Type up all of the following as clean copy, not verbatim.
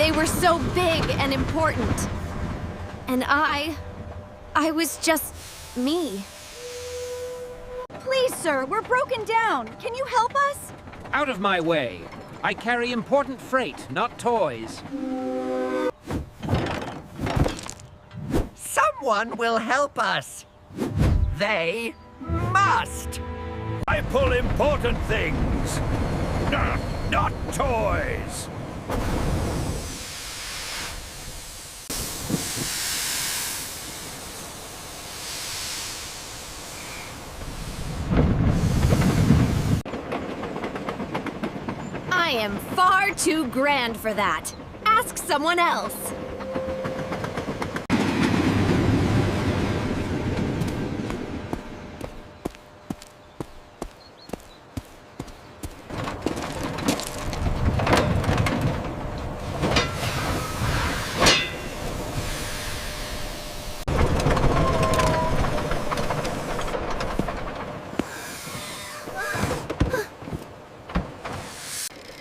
They were so big and important. And I was just me. Please, sir, we're broken down. Can you help us? Out of my way. I carry important freight, not toys. Someone will help us. They must. I pull important things, not toys. I am far too grand for that. Ask someone else.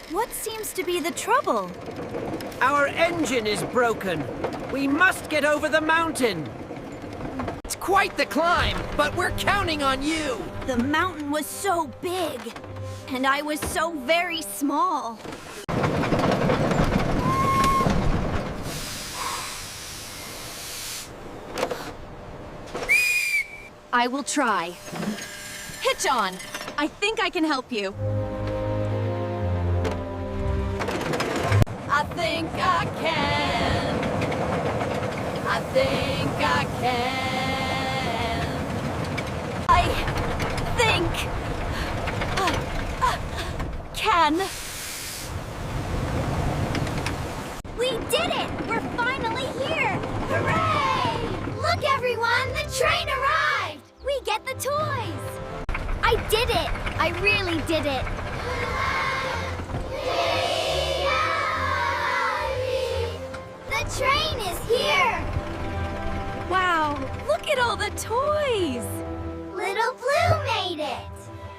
What seems to be the trouble? Our engine is broken. We must get over the mountain. It's quite the climb, but we're counting on you. The mountain was so big, and I was so very small. I will try. Hitch on. I think I can help you. I think I can. I think I can. I think can. We did it! We're finally here! Hooray! Look, everyone! The train arrived! We get the toys! I did it! I really did it! The train is here! Wow, look at all the toys! Little Blue made it!